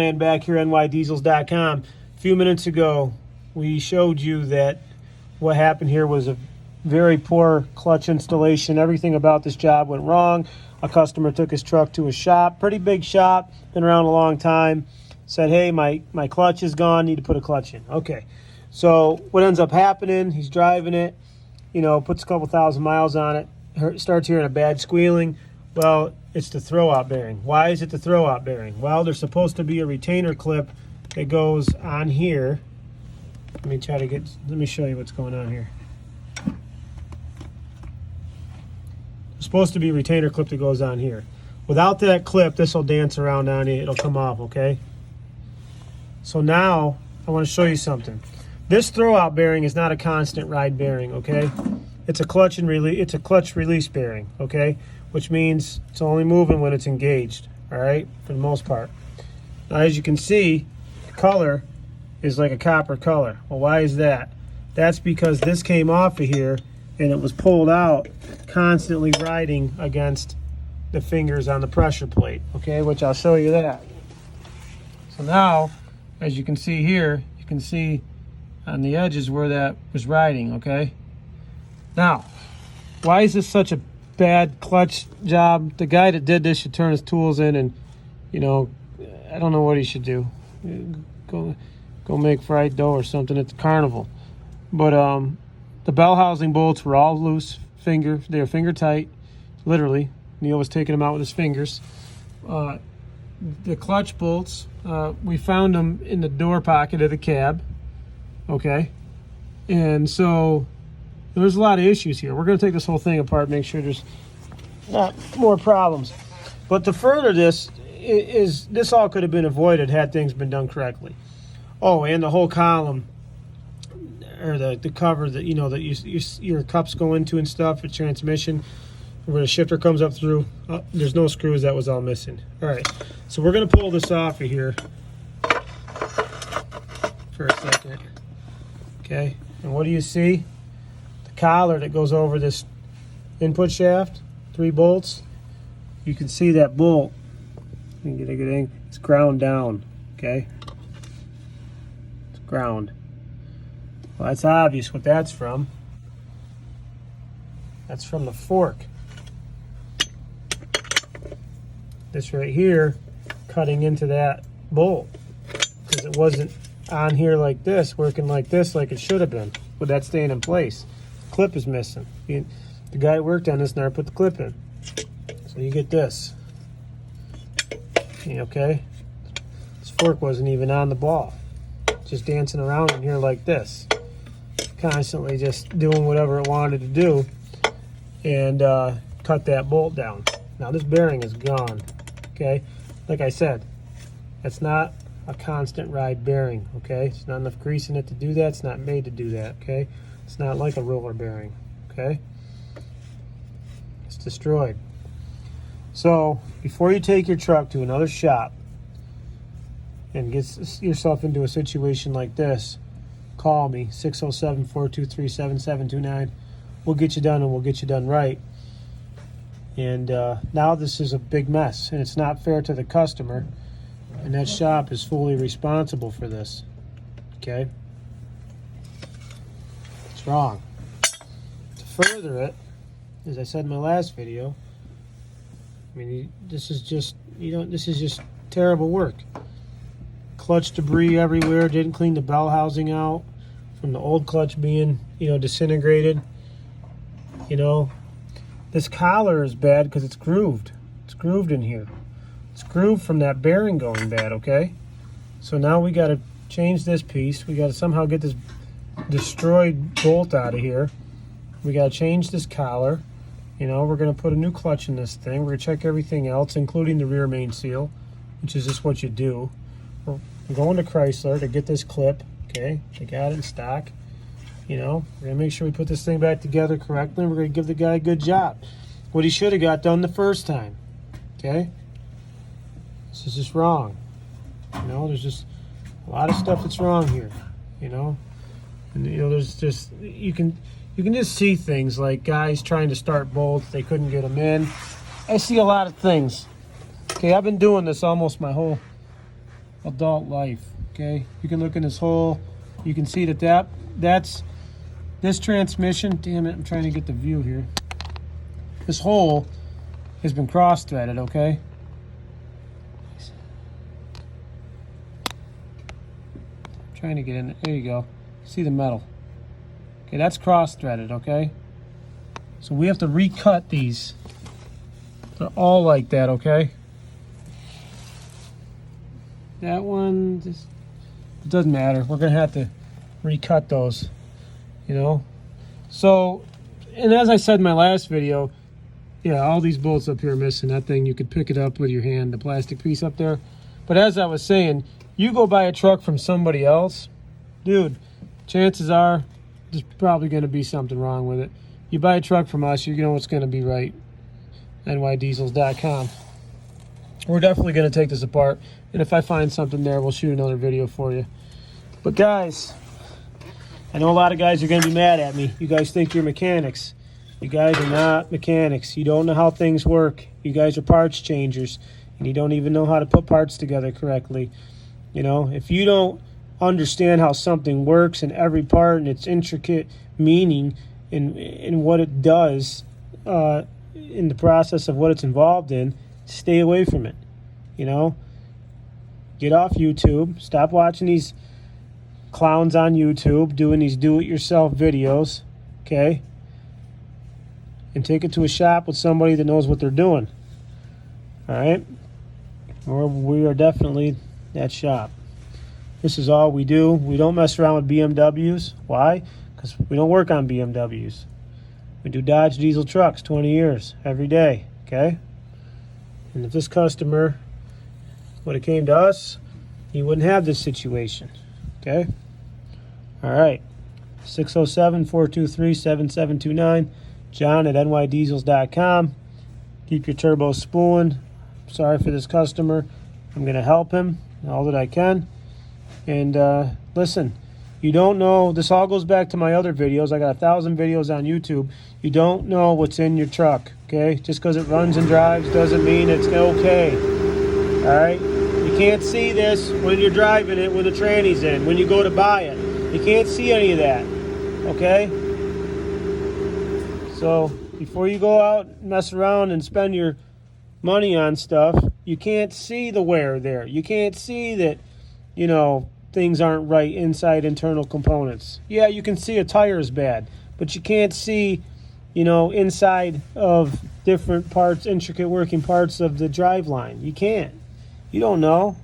And back here on Nydiesels.com. A few minutes ago, we showed you that what happened here was a very poor clutch installation. Everything about this job went wrong. A customer took his truck to a shop, pretty big shop, been around a long time, said, hey, my clutch is gone, need to put a clutch in. Okay, so what ends up happening, he's driving it, puts a couple thousand miles on it, starts hearing a bad squealing. Well, it's the throwout bearing. Why is it the throwout bearing? Well, there's supposed to be a retainer clip that goes on here. Let me show you what's going on here. There's supposed to be a retainer clip that goes on here. Without that clip, this will dance around on it. It'll come off, okay? So now, I want to show you something. This throwout bearing is not a constant ride bearing, okay? It's a clutch release bearing, okay? Which means it's only moving when it's engaged, all right, for the most part. Now, as you can see, the color is like a copper color. Well, why is that? That's because this came off of here and it was pulled out, constantly riding against the fingers on the pressure plate, okay, which I'll show you that. So now, as you can see here, you can see on the edges where that was riding, okay? Now, why is this such a bad clutch job? The guy that did this should turn his tools in and, I don't know what he should do. Go make fried dough or something at the carnival. But the bell housing bolts were all loose, they were finger tight, literally. Neil was taking them out with his fingers. The clutch bolts, we found them in the door pocket of the cab, okay? And so there's a lot of issues here. We're going to take this whole thing apart, make sure there's not more problems. But to further this, this all could have been avoided had things been done correctly. Oh, and the whole column, or the cover that your cups go into and stuff, the transmission, where the shifter comes up through, there's no screws, that was all missing. All right, so we're going to pull this off of here for a second. Okay, and what do you see? Collar that goes over this input shaft, 3 bolts. You can see that bolt. You can get a good angle. It's ground down, okay? It's ground. Well, that's obvious what that's from. That's from the fork. This right here, cutting into that bolt, because it wasn't on here like this, working like this, like it should have been. But that's staying in place. Clip is missing. The guy that worked on this never put the clip in. So you get this. Okay? This fork wasn't even on the ball. Just dancing around in here like this. Constantly just doing whatever it wanted to do. And cut that bolt down. Now this bearing is gone. Okay? Like I said, it's not a constant ride bearing. Okay? It's not enough grease in it to do that. It's not made to do that. Okay? It's not like a roller bearing, okay? It's destroyed. So, before you take your truck to another shop and get yourself into a situation like this, call me, 607-423-7729. We'll get you done, and we'll get you done right. And now this is a big mess, and it's not fair to the customer, and that shop is fully responsible for this, okay? Wrong. To further it, as I said in my last video, this is just terrible work. Clutch debris everywhere, didn't clean the bell housing out from the old clutch being, disintegrated. This collar is bad because it's grooved. It's grooved in here. It's grooved from that bearing going bad, okay? So now we got to change this piece. We got to somehow get this destroyed bolt out of here. We got to change this collar. We're going to put a new clutch in this thing. We're going to check everything else, including the rear main seal, which is just what you do. We're going to Chrysler to get this clip. Okay, they got it in stock. We're going to make sure we put this thing back together correctly. We're going to give the guy a good job. What he should have got done the first time. Okay? This is just wrong. There's just a lot of stuff that's wrong here. And there's just, you can just see things like guys trying to start bolts, they couldn't get them in. I see a lot of things. Okay, I've been doing this almost my whole adult life. Okay, you can look in this hole. You can see that's this transmission. Damn it, I'm trying to get the view here. This hole has been cross-threaded, okay? I'm trying to get in there you go. See the metal. Okay, that's cross-threaded, okay? So we have to recut these. They're all like that, okay? That one just, it doesn't matter. We're gonna have to recut those, you know? So, and as I said in my last video, yeah, all these bolts up here are missing. That thing, you could pick it up with your hand, the plastic piece up there. But as I was saying, you go buy a truck from somebody else, dude, chances are there's probably gonna be something wrong with it. You buy a truck from us, you know what's gonna be right. Nydiesels.com. We're definitely gonna take this apart. And if I find something there, we'll shoot another video for you. But guys, I know a lot of guys are going to be mad at me. You guys think you're mechanics. You guys are not mechanics. You don't know how things work. You guys are parts changers. And you don't even know how to put parts together correctly. You know, if you don't understand how something works in every part and its intricate meaning in what it does in the process of what it's involved in, stay away from it. You know? Get off YouTube. Stop watching these clowns on YouTube doing these do-it-yourself videos, okay? And take it to a shop with somebody that knows what they're doing, all right? Or we are definitely that shop. This is all we do. We don't mess around with BMWs. Why? Because we don't work on BMWs. We do Dodge diesel trucks 20 years, every day, okay? And if this customer would have came to us, he wouldn't have this situation. Okay? All right. 607-423-7729. John at nydiesels.com. Keep your turbos spooling. Sorry for this customer. I'm going to help him all that I can. And listen, you don't know. This all goes back to my other videos. I got 1,000 videos on YouTube. You don't know what's in your truck. Okay? Just because it runs and drives doesn't mean it's okay. All right? You can't see this when you're driving it, when the tranny's in, when you go to buy it. You can't see any of that, okay? So before you go out and mess around and spend your money on stuff, you can't see the wear there. You can't see that, you know, things aren't right inside internal components. Yeah, you can see a tire is bad, but you can't see, you know, inside of different parts, intricate working parts of the drive line. You can't. You don't know.